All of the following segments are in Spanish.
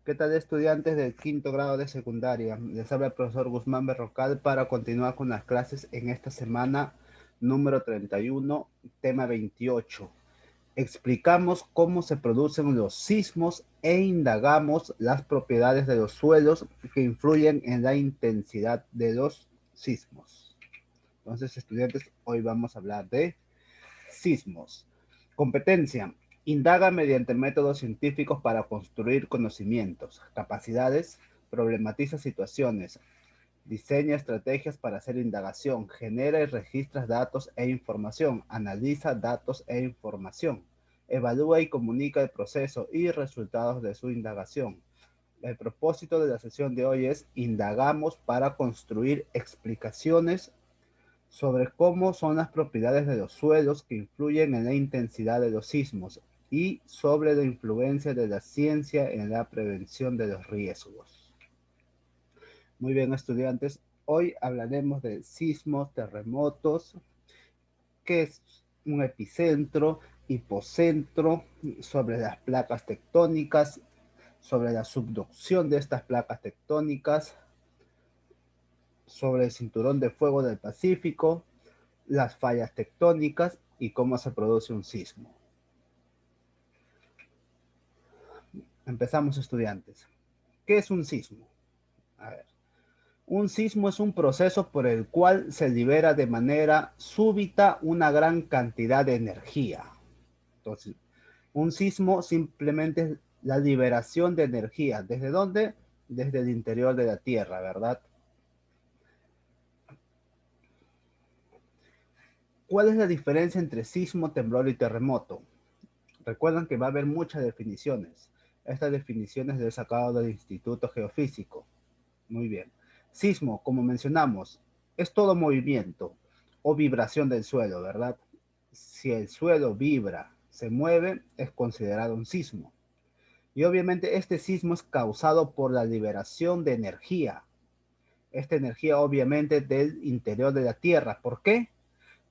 ¿Qué tal, estudiantes del quinto grado de secundaria? Les habla el profesor Guzmán Berrocal para continuar con las clases en esta semana número 31, tema 28. Explicamos cómo se producen los sismos e indagamos las propiedades de los suelos que influyen en la intensidad de los sismos. Entonces, estudiantes, hoy vamos a hablar de sismos. Competencia. Indaga mediante métodos científicos para construir conocimientos, capacidades, problematiza situaciones, diseña estrategias para hacer indagación, genera y registra datos e información, analiza datos e información, evalúa y comunica el proceso y resultados de su indagación. El propósito de la sesión de hoy es indagamos para construir explicaciones sobre cómo son las propiedades de los suelos que influyen en la intensidad de los sismos y sobre la influencia de la ciencia en la prevención de los riesgos. Muy bien, estudiantes, hoy hablaremos de sismos, terremotos, qué es un epicentro, hipocentro, sobre las placas tectónicas, sobre la subducción de estas placas tectónicas, sobre el cinturón de fuego del Pacífico, las fallas tectónicas y cómo se produce un sismo. Empezamos, estudiantes. ¿Qué es un sismo? A ver, un sismo es un proceso por el cual se libera de manera súbita una gran cantidad de energía. Entonces, un sismo simplemente es la liberación de energía. ¿Desde dónde? Desde el interior de la Tierra, ¿verdad? ¿Cuál es la diferencia entre sismo, temblor y terremoto? Recuerdan que va a haber muchas definiciones. Estas definiciones las he sacado del Instituto Geofísico. Muy bien. Sismo, como mencionamos, es todo movimiento o vibración del suelo, ¿verdad? Si el suelo vibra, se mueve, es considerado un sismo. Y obviamente este sismo es causado por la liberación de energía. Esta energía obviamente del interior de la Tierra. ¿Por qué?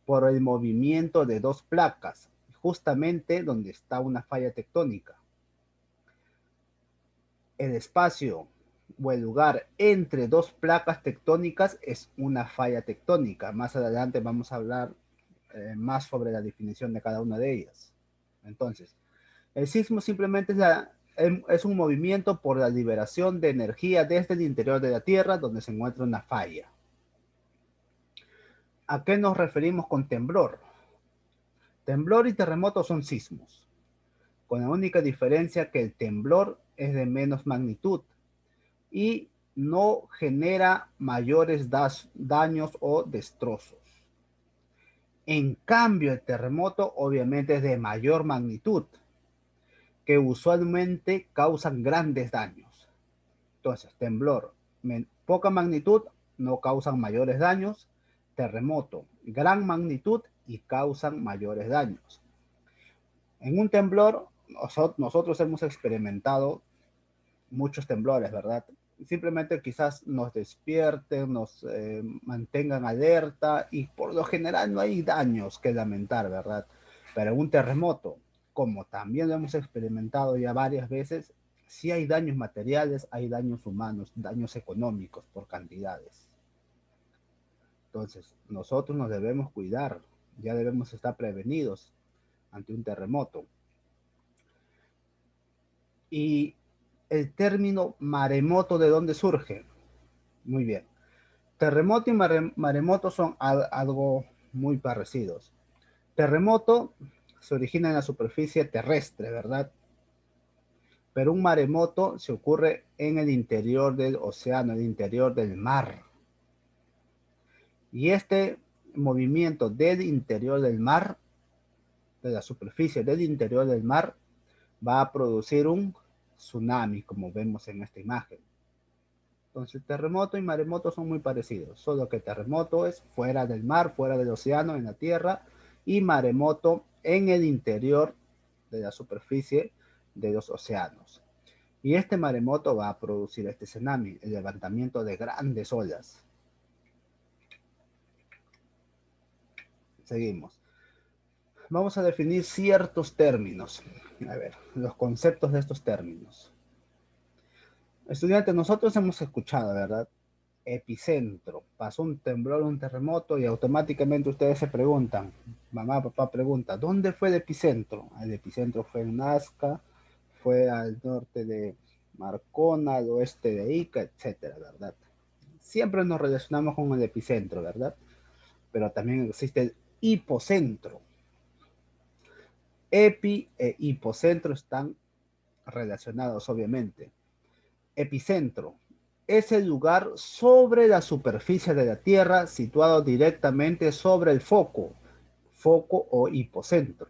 Por el movimiento de dos placas, justamente donde está una falla tectónica. El espacio o el lugar entre dos placas tectónicas es una falla tectónica. Más adelante vamos a hablar más sobre la definición de cada una de ellas. Entonces, el sismo simplemente es un movimiento por la liberación de energía desde el interior de la Tierra donde se encuentra una falla. ¿A qué nos referimos con temblor? Temblor y terremoto son sismos, con la única diferencia que el temblor es de menos magnitud y no genera mayores daños o destrozos. En cambio, el terremoto obviamente es de mayor magnitud, que usualmente causan grandes daños. Entonces, temblor, poca magnitud, no causan mayores daños. Terremoto, gran magnitud y causan mayores daños. En un temblor, nosotros hemos experimentado muchos temblores, ¿verdad? Simplemente quizás nos despierten, nos mantengan alerta y por lo general no hay daños que lamentar, ¿verdad? Pero en un terremoto, como también lo hemos experimentado ya varias veces, sí hay daños materiales, hay daños humanos, daños económicos por cantidades. Entonces, nosotros nos debemos cuidar, ya debemos estar prevenidos ante un terremoto. Y el término maremoto, ¿de dónde surge? Muy bien. Terremoto y maremoto son algo muy parecidos. Terremoto se origina en la superficie terrestre, ¿verdad? Pero un maremoto se ocurre en el interior del océano, en el interior del mar. Y este movimiento del interior del mar, de la superficie del interior del mar, va a producir un tsunami, como vemos en esta imagen. Entonces, terremoto y maremoto son muy parecidos, solo que terremoto es fuera del mar, fuera del océano, en la tierra, y maremoto en el interior de la superficie de los océanos. Y este maremoto va a producir este tsunami, el levantamiento de grandes olas. Seguimos. Vamos a definir ciertos términos. A ver, los conceptos de estos términos. Estudiantes, nosotros hemos escuchado, ¿verdad? Epicentro. Pasó un temblor, un terremoto y automáticamente ustedes se preguntan, mamá, papá pregunta, ¿dónde fue el epicentro? El epicentro fue en Nazca, fue al norte de Marcona, al oeste de Ica, etcétera, ¿verdad? Siempre nos relacionamos con el epicentro, ¿verdad? Pero también existe el hipocentro. Epi e hipocentro están relacionados, obviamente. Epicentro es el lugar sobre la superficie de la Tierra situado directamente sobre el foco, foco o hipocentro.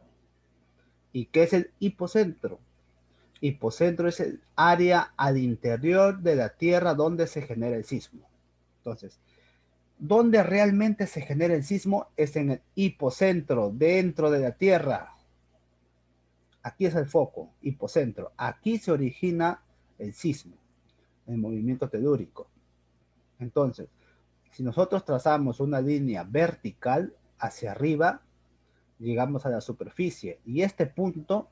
¿Y qué es el hipocentro? Hipocentro es el área al interior de la Tierra donde se genera el sismo. Entonces, donde realmente se genera el sismo es en el hipocentro, dentro de la Tierra. Aquí es el foco, hipocentro. Aquí se origina el sismo, el movimiento telúrico. Entonces, si nosotros trazamos una línea vertical hacia arriba, llegamos a la superficie y este punto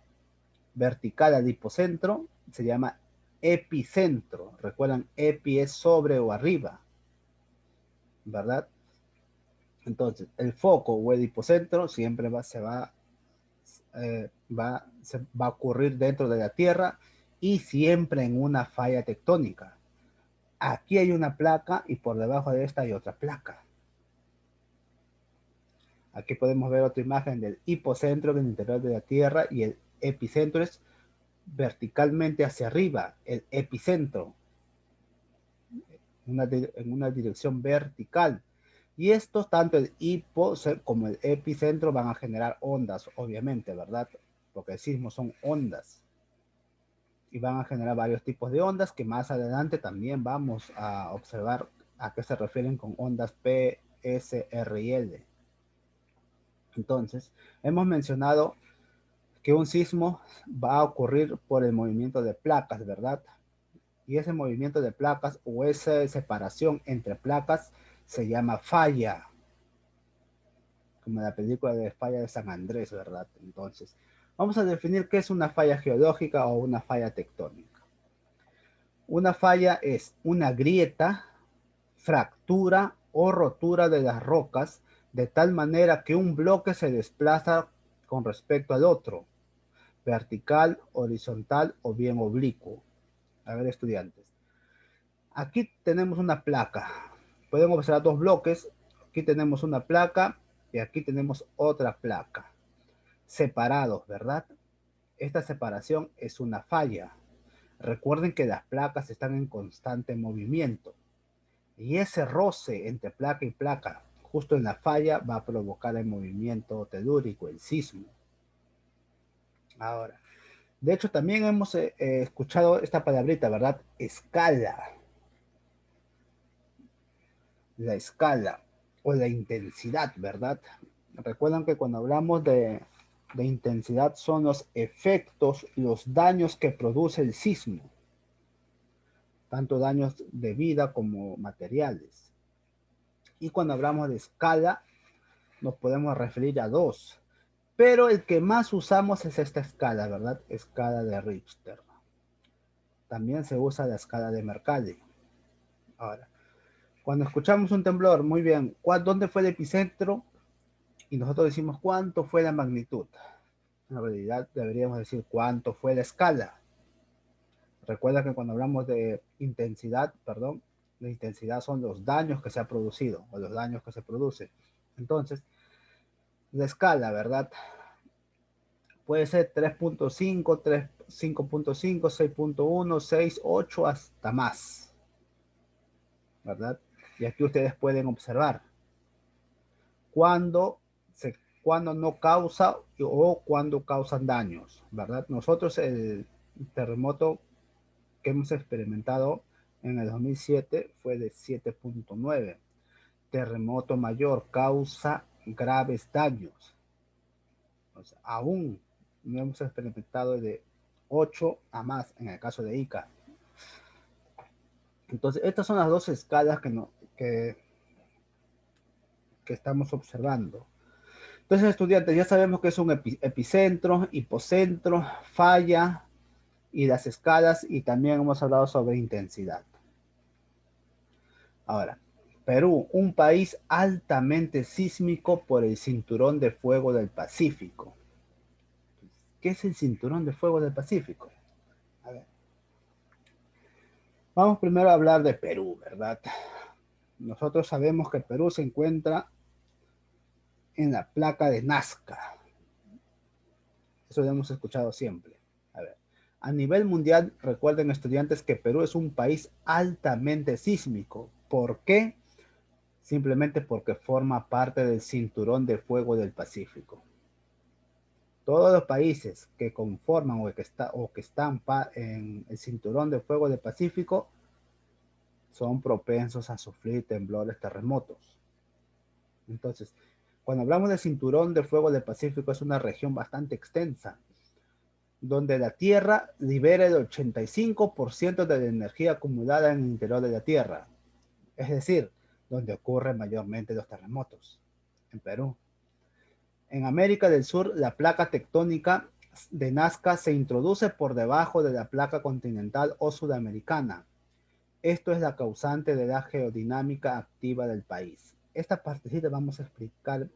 vertical al hipocentro se llama epicentro. Recuerdan, epi es sobre o arriba, ¿verdad? Entonces, el foco o el hipocentro siempre se va a ocurrir dentro de la Tierra y siempre en una falla tectónica. Aquí hay una placa y por debajo de esta hay otra placa. Aquí podemos ver otra imagen del hipocentro en el interior de la Tierra y el epicentro es verticalmente hacia arriba, el epicentro, en una dirección vertical. Y estos, tanto el hipo como el epicentro, van a generar ondas, obviamente, ¿verdad? Porque el sismo son ondas. Y van a generar varios tipos de ondas que más adelante también vamos a observar a qué se refieren con ondas P, S, R y L. Entonces, hemos mencionado que un sismo va a ocurrir por el movimiento de placas, ¿verdad? Y ese movimiento de placas o esa separación entre placas se llama falla, como la película de Falla de San Andrés, ¿verdad? Entonces, vamos a definir qué es una falla geológica o una falla tectónica. Una falla es una grieta, fractura o rotura de las rocas de tal manera que un bloque se desplaza con respecto al otro, vertical, horizontal o bien oblicuo. A ver, estudiantes. Aquí tenemos una placa. Pueden observar dos bloques. Aquí tenemos una placa y aquí tenemos otra placa. Separados, ¿verdad? Esta separación es una falla. Recuerden que las placas están en constante movimiento. Y ese roce entre placa y placa, justo en la falla, va a provocar el movimiento telúrico, el sismo. Ahora, de hecho, también hemos escuchado esta palabrita, ¿verdad? Escala. La escala o la intensidad, ¿verdad? Recuerdan que cuando hablamos de intensidad son los efectos, los daños que produce el sismo, tanto daños de vida como materiales. Y cuando hablamos de escala, nos podemos referir a dos, pero el que más usamos es esta escala, ¿verdad? Escala de Richter. También se usa la escala de Mercalli. Ahora, cuando escuchamos un temblor, muy bien, ¿dónde fue el epicentro? Y nosotros decimos cuánto fue la magnitud. En realidad deberíamos decir cuánto fue la escala. Recuerda que cuando hablamos de intensidad, perdón, la intensidad son los daños que se ha producido o los daños que se producen. Entonces, la escala, ¿verdad? Puede ser 3.5, 5.5, 6.1, 6, 8, hasta más, ¿verdad? Y aquí ustedes pueden observar cuando cuando no causa o cuando causan daños, ¿verdad? Nosotros el terremoto que hemos experimentado en el 2007 fue de 7.9. Terremoto mayor causa graves daños. O sea, aún no hemos experimentado de 8 a más en el caso de Ica. Entonces, estas son las dos escalas que estamos observando. Entonces, estudiantes, ya sabemos que es un epicentro, hipocentro, falla, y las escalas, y también hemos hablado sobre intensidad. Ahora, Perú, un país altamente sísmico por el cinturón de fuego del Pacífico. ¿Qué es el cinturón de fuego del Pacífico? A ver, vamos primero a hablar de Perú, ¿verdad? Nosotros sabemos que Perú se encuentra en la placa de Nazca. Eso lo hemos escuchado siempre. A ver, a nivel mundial, recuerden estudiantes que Perú es un país altamente sísmico. ¿Por qué? Simplemente porque forma parte del cinturón de fuego del Pacífico. Todos los países que conforman o que están en el cinturón de fuego del Pacífico son propensos a sufrir temblores, terremotos. Entonces, cuando hablamos del cinturón de fuego del Pacífico, es una región bastante extensa, donde la Tierra libera el 85% de la energía acumulada en el interior de la Tierra. Es decir, donde ocurren mayormente los terremotos, en Perú. En América del Sur, la placa tectónica de Nazca se introduce por debajo de la placa continental o sudamericana. Esto es la causante de la geodinámica activa del país. Esta partecita vamos a explicar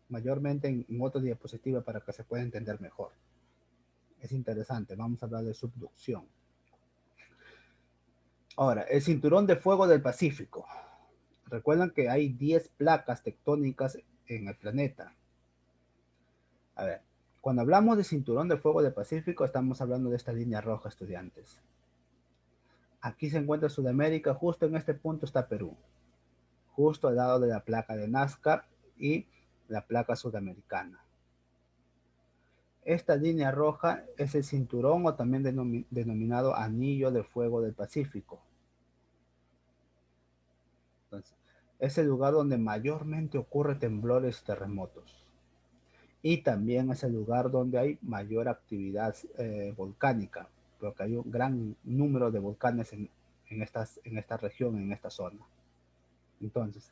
mayormente en otra diapositiva para que se pueda entender mejor. Es interesante, vamos a hablar de subducción. Ahora, el cinturón de fuego del Pacífico. Recuerdan que hay 10 placas tectónicas en el planeta. A ver, cuando hablamos de cinturón de fuego del Pacífico, estamos hablando de esta línea roja, estudiantes. Aquí se encuentra Sudamérica, justo en este punto está Perú, justo al lado de la placa de Nazca y la placa sudamericana. Esta línea roja es el cinturón o también denominado anillo de fuego del Pacífico. Entonces, es el lugar donde mayormente ocurre temblores, terremotos. Y también es el lugar donde hay mayor actividad volcánica, porque hay un gran número de volcanes en esta región, en esta zona. Entonces,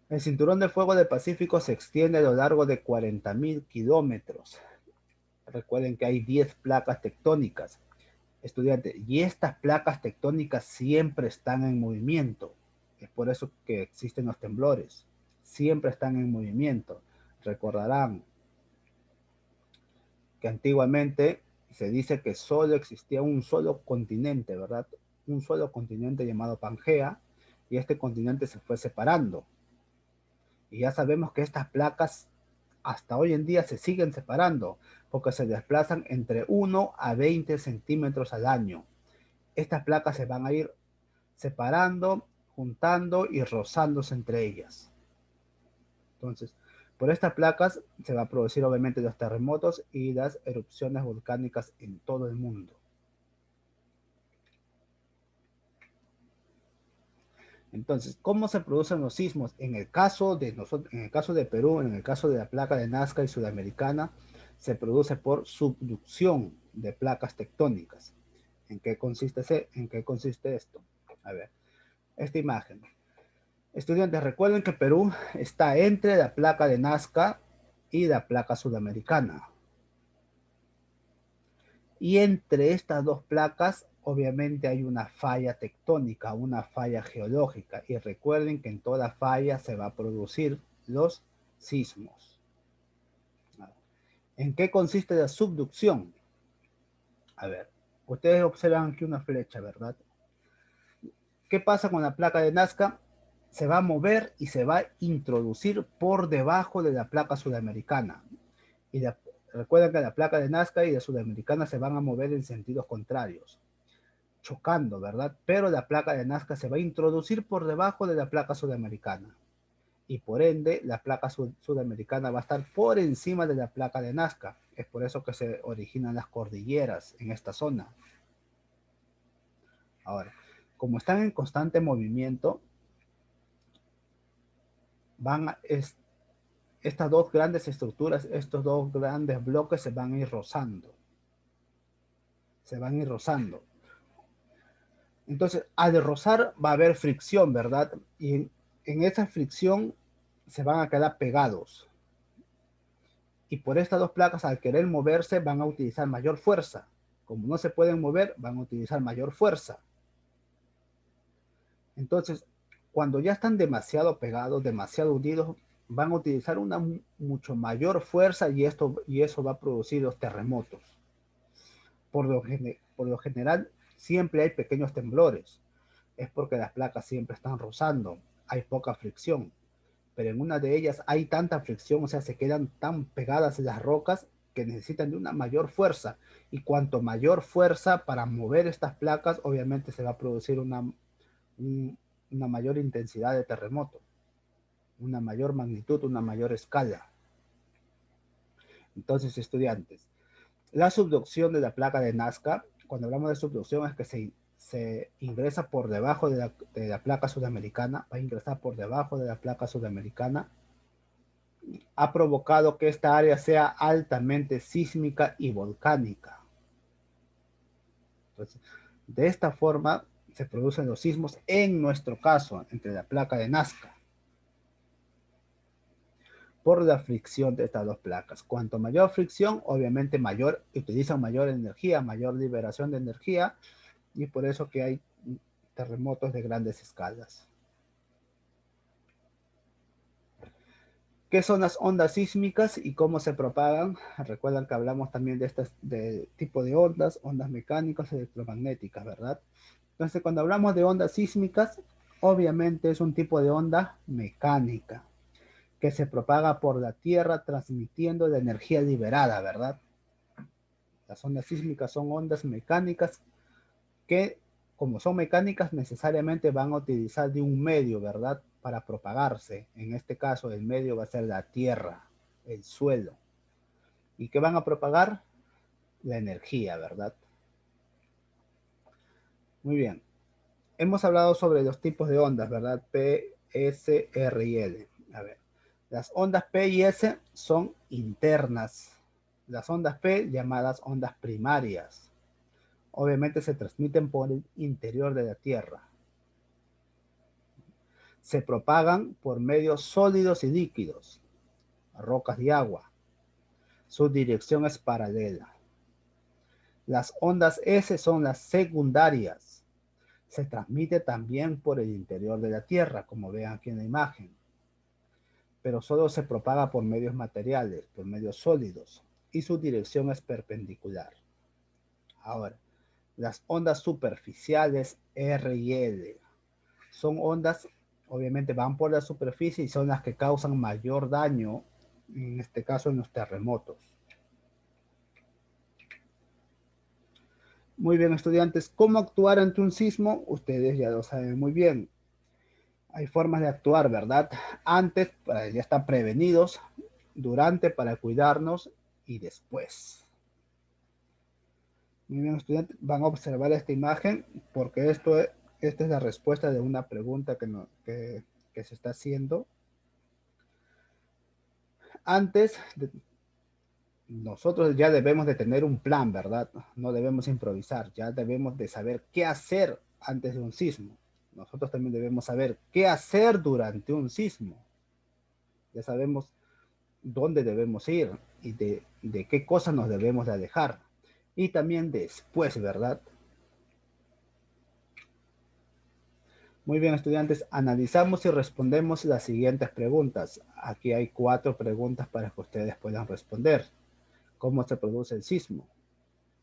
el cinturón de fuego del Pacífico se extiende a lo largo de 40.000 kilómetros. Recuerden que hay 10 placas tectónicas, estudiantes, y estas placas tectónicas siempre están en movimiento. Es por eso que existen los temblores. Siempre están en movimiento. Recordarán que antiguamente se dice que solo existía un solo continente, ¿verdad? Un solo continente llamado Pangea, y este continente se fue separando. Y ya sabemos que estas placas hasta hoy en día se siguen separando, porque se desplazan entre 1 a 20 centímetros al año. Estas placas se van a ir separando, juntando y rozándose entre ellas. Entonces, por estas placas se va a producir obviamente los terremotos y las erupciones volcánicas en todo el mundo. Entonces, ¿cómo se producen los sismos? En el caso de nosotros, en el caso de Perú, en el caso de la placa de Nazca y Sudamericana, se produce por subducción de placas tectónicas. ¿En qué consiste esto? A ver, esta imagen. Estudiantes, recuerden que Perú está entre la placa de Nazca y la placa sudamericana. Y entre estas dos placas, obviamente hay una falla tectónica, una falla geológica. Y recuerden que en toda falla se va a producir los sismos. ¿En qué consiste la subducción? A ver, ustedes observan aquí una flecha, ¿verdad? ¿Qué pasa con la placa de Nazca? Se va a mover y se va a introducir por debajo de la placa sudamericana. Y recuerden que la placa de Nazca y la sudamericana se van a mover en sentidos contrarios, chocando, ¿verdad? Pero la placa de Nazca se va a introducir por debajo de la placa sudamericana. Y por ende, la placa sudamericana va a estar por encima de la placa de Nazca. Es por eso que se originan las cordilleras en esta zona. Ahora, como están en constante movimiento, estas dos grandes estructuras, estos dos grandes bloques se van a ir rozando. Se van a ir rozando. Entonces, al rozar va a haber fricción, ¿verdad? Y en esa fricción se van a quedar pegados. Y por estas dos placas, al querer moverse, van a utilizar mayor fuerza. Como no se pueden mover, van a utilizar mayor fuerza. Entonces, cuando ya están demasiado pegados, demasiado unidos, van a utilizar una mucho mayor fuerza y eso va a producir los terremotos. Por lo general, siempre hay pequeños temblores. Es porque las placas siempre están rozando, hay poca fricción. Pero en una de ellas hay tanta fricción, o sea, se quedan tan pegadas las rocas que necesitan de una mayor fuerza. Y cuanto mayor fuerza para mover estas placas, obviamente se va a producir una mayor intensidad de terremoto, una mayor magnitud, una mayor escala. Entonces, estudiantes, la subducción de la placa de Nazca, cuando hablamos de subducción es que se ingresa por debajo de la placa sudamericana, va a ingresar por debajo de la placa sudamericana, ha provocado que esta área sea altamente sísmica y volcánica. Entonces, de esta forma se producen los sismos en nuestro caso, entre la placa de Nazca, por la fricción de estas dos placas. Cuanto mayor fricción, obviamente utilizan mayor energía, mayor liberación de energía, y por eso que hay terremotos de grandes escalas. ¿Qué son las ondas sísmicas y cómo se propagan? Recuerdan que hablamos también de tipo de ondas mecánicas, electromagnéticas, ¿verdad? Entonces, cuando hablamos de ondas sísmicas, obviamente es un tipo de onda mecánica que se propaga por la Tierra transmitiendo la energía liberada, ¿verdad? Las ondas sísmicas son ondas mecánicas que, como son mecánicas, necesariamente van a utilizar de un medio, ¿verdad? Para propagarse. En este caso, el medio va a ser la tierra, el suelo. ¿Y qué van a propagar? La energía, ¿verdad? Muy bien. Hemos hablado sobre los tipos de ondas, ¿verdad? P, S, R y L. A ver. Las ondas P y S son internas. Las ondas P, llamadas ondas primarias, obviamente se transmiten por el interior de la Tierra. Se propagan por medios sólidos y líquidos, rocas y agua. Su dirección es paralela. Las ondas S son las secundarias. Se transmite también por el interior de la Tierra, como ven aquí en la imagen. Pero solo se propaga por medios materiales, por medios sólidos, y su dirección es perpendicular. Ahora, las ondas superficiales R y L son ondas, obviamente van por la superficie y son las que causan mayor daño, en este caso en los terremotos. Muy bien, estudiantes, ¿cómo actuar ante un sismo? Ustedes ya lo saben muy bien. Hay formas de actuar, ¿verdad? Antes, para ya estar prevenidos, durante, para cuidarnos, y después. Muy bien, estudiantes, van a observar esta imagen porque esta es la respuesta de una pregunta que se está haciendo. Antes, nosotros ya debemos de tener un plan, ¿verdad? No debemos improvisar, ya debemos de saber qué hacer antes de un sismo. Nosotros también debemos saber qué hacer durante un sismo. Ya sabemos dónde debemos ir y de qué cosas nos debemos de alejar. Y también después, ¿verdad? Muy bien, estudiantes, analizamos y respondemos las siguientes preguntas. Aquí hay 4 preguntas para que ustedes puedan responder. ¿Cómo se produce el sismo?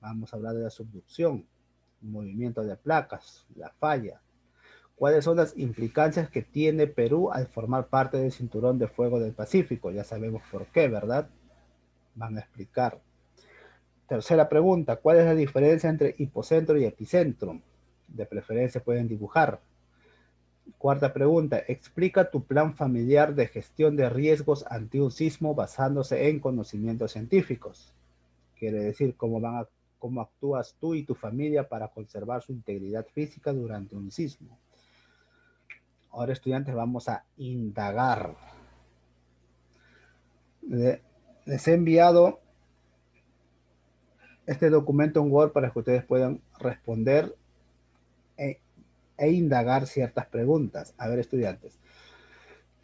Vamos a hablar de la subducción, movimiento de placas, la falla. ¿Cuáles son las implicancias que tiene Perú al formar parte del Cinturón de Fuego del Pacífico? Ya sabemos por qué, ¿verdad? Van a explicar. Tercera pregunta, ¿cuál es la diferencia entre hipocentro y epicentro? De preferencia pueden dibujar. Cuarta pregunta, explica tu plan familiar de gestión de riesgos ante un sismo basándose en conocimientos científicos. Quiere decir cómo actúas tú y tu familia para conservar su integridad física durante un sismo. Ahora, estudiantes, vamos a indagar. Les he enviado este documento en Word para que ustedes puedan responder e indagar ciertas preguntas. A ver, estudiantes,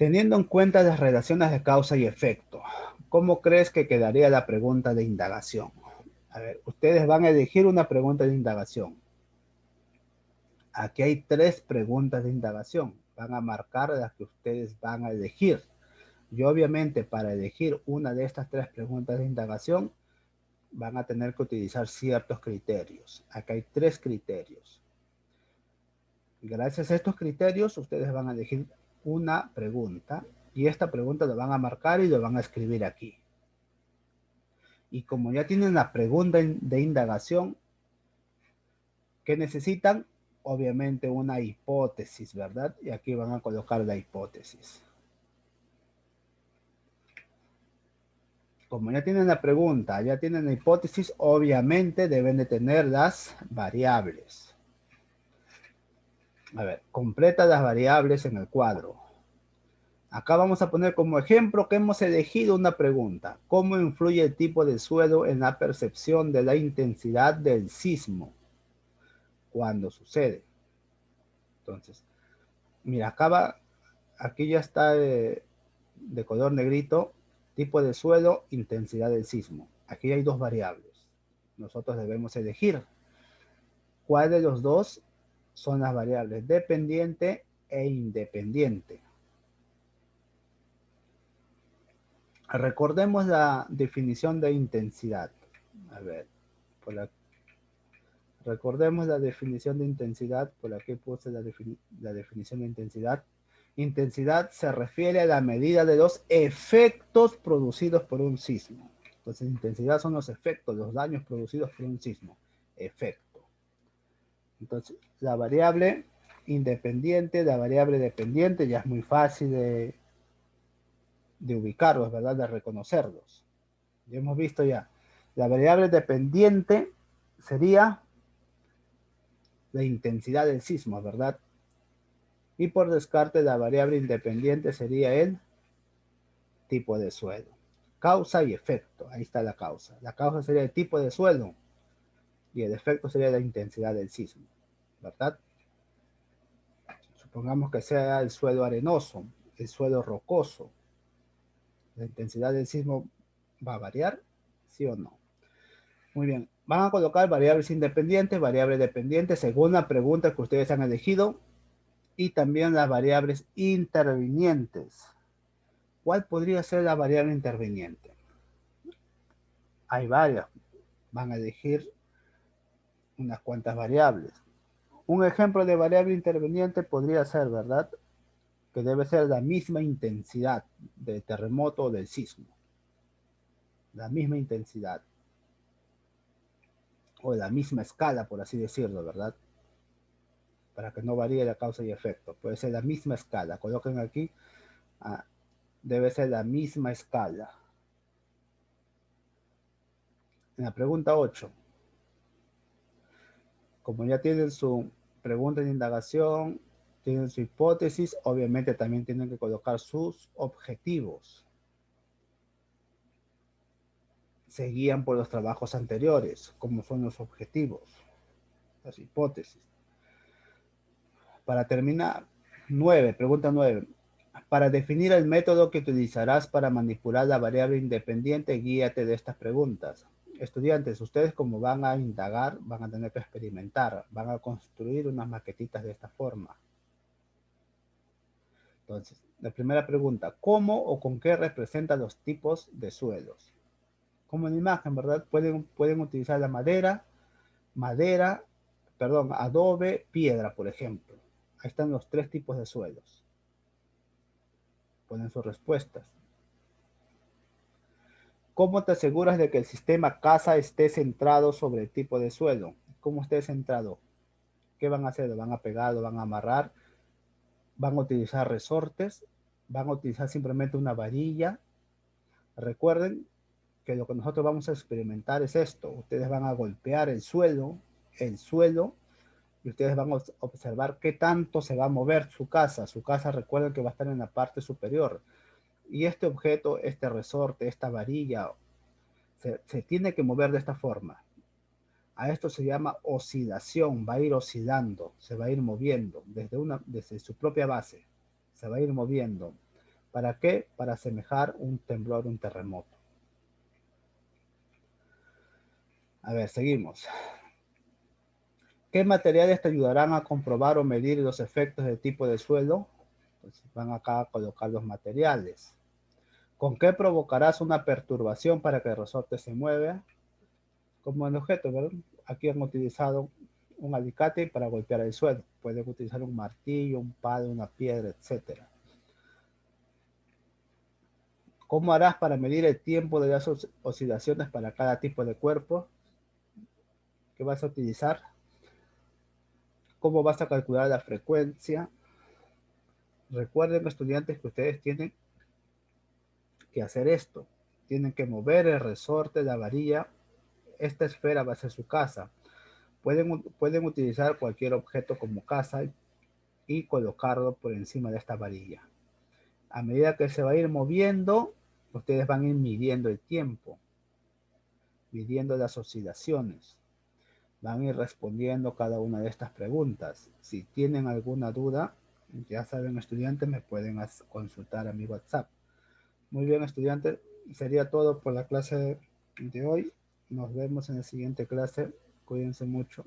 Teniendo en cuenta las relaciones de causa y efecto, ¿cómo crees que quedaría la pregunta de indagación? A ver, ustedes van a elegir una pregunta de indagación. Aquí hay 3 preguntas de indagación. Van a marcar las que ustedes van a elegir. Y obviamente para elegir una de estas 3 preguntas de indagación, van a tener que utilizar ciertos criterios. Aquí hay 3 criterios. Gracias a estos criterios, ustedes van a elegir una pregunta y esta pregunta la van a marcar y lo van a escribir aquí. Y como ya tienen la pregunta de indagación, ¿qué necesitan? Obviamente una hipótesis, ¿verdad? Y aquí van a colocar la hipótesis. Como ya tienen la pregunta, ya tienen la hipótesis, obviamente deben de tener las variables. A ver, completa las variables en el cuadro. Acá vamos a poner como ejemplo que hemos elegido una pregunta. ¿Cómo influye el tipo de suelo en la percepción de la intensidad del sismo cuando sucede? Entonces, mira, aquí ya está de color negrito, tipo de suelo, intensidad del sismo. Aquí hay 2 variables. Nosotros debemos elegir cuál de los dos son las variables dependiente e independiente. Recordemos la definición de intensidad. A ver, recordemos la definición de intensidad. Por aquí puse la definición de intensidad. Intensidad se refiere a la medida de los efectos producidos por un sismo. Entonces, intensidad son los efectos, los daños producidos por un sismo. Efecto. Entonces, la variable independiente, la variable dependiente, ya es muy fácil de ubicarlos, ¿verdad? De reconocerlos. Ya hemos visto ya. La variable dependiente sería la intensidad del sismo, ¿verdad? Y por descarte, la variable independiente sería el tipo de suelo. Causa y efecto. Ahí está la causa. La causa sería el tipo de suelo y el efecto sería la intensidad del sismo, ¿verdad? Supongamos que sea el suelo arenoso, el suelo rocoso. ¿La intensidad del sismo va a variar? ¿Sí o no? Muy bien. Van a colocar variables independientes, variables dependientes, según la pregunta que ustedes han elegido, y también las variables intervinientes. ¿Cuál podría ser la variable interviniente? Hay varias. Van a elegir unas cuantas variables. Un ejemplo de variable interviniente podría ser, ¿verdad? Que debe ser la misma intensidad del terremoto o del sismo. La misma intensidad. O la misma escala, por así decirlo, ¿verdad? Para que no varíe la causa y efecto. Puede ser la misma escala. Coloquen aquí, debe ser la misma escala. En la pregunta 8, como ya tienen su pregunta de indagación, tienen su hipótesis, obviamente también tienen que colocar sus objetivos. Se guían por los trabajos anteriores, como son los objetivos, las hipótesis. Para terminar, 9, pregunta 9. Para definir el método que utilizarás para manipular la variable independiente, guíate de estas preguntas. Estudiantes, ustedes como van a indagar, van a tener que experimentar, van a construir unas maquetitas de esta forma. Entonces, la primera pregunta, ¿cómo o con qué representa los tipos de suelos? Como en la imagen, ¿verdad? Pueden utilizar la adobe, piedra, por ejemplo. Ahí están los 3 tipos de suelos. Ponen sus respuestas. ¿Cómo te aseguras de que el sistema casa esté centrado sobre el tipo de suelo? ¿Cómo esté centrado? ¿Qué van a hacer? ¿Lo van a pegar? ¿Lo van a amarrar? ¿Van a utilizar resortes? ¿Van a utilizar simplemente una varilla? Recuerden que lo que nosotros vamos a experimentar es esto. Ustedes van a golpear el suelo, y ustedes van a observar qué tanto se va a mover su casa. Su casa, recuerden que va a estar en la parte superior. Y este objeto, este resorte, esta varilla, se tiene que mover de esta forma. A esto se llama oscilación, va a ir oscilando, se va a ir moviendo desde su propia base, se va a ir moviendo. ¿Para qué? Para asemejar un temblor, un terremoto. A ver, seguimos. ¿Qué materiales te ayudarán a comprobar o medir los efectos de tipo de suelo? Pues van acá a colocar los materiales. ¿Con qué provocarás una perturbación para que el resorte se mueva? Como el objeto, ¿verdad? Aquí han utilizado un alicate para golpear el suelo. Pueden utilizar un martillo, un palo, una piedra, etc. ¿Cómo harás para medir el tiempo de las oscilaciones para cada tipo de cuerpo que vas a utilizar? ¿Cómo vas a calcular la frecuencia? Recuerden, estudiantes, que ustedes tienen que hacer esto. Tienen que mover el resorte, la varilla. Esta esfera va a ser su casa. Pueden utilizar cualquier objeto como casa y colocarlo por encima de esta varilla. A medida que se va a ir moviendo, ustedes van a ir midiendo el tiempo, midiendo las oscilaciones. Van a ir respondiendo cada una de estas preguntas. Si tienen alguna duda, ya saben, estudiantes, me pueden consultar a mi WhatsApp. Muy bien, estudiantes, sería todo por la clase de hoy. Nos vemos en la siguiente clase. Cuídense mucho.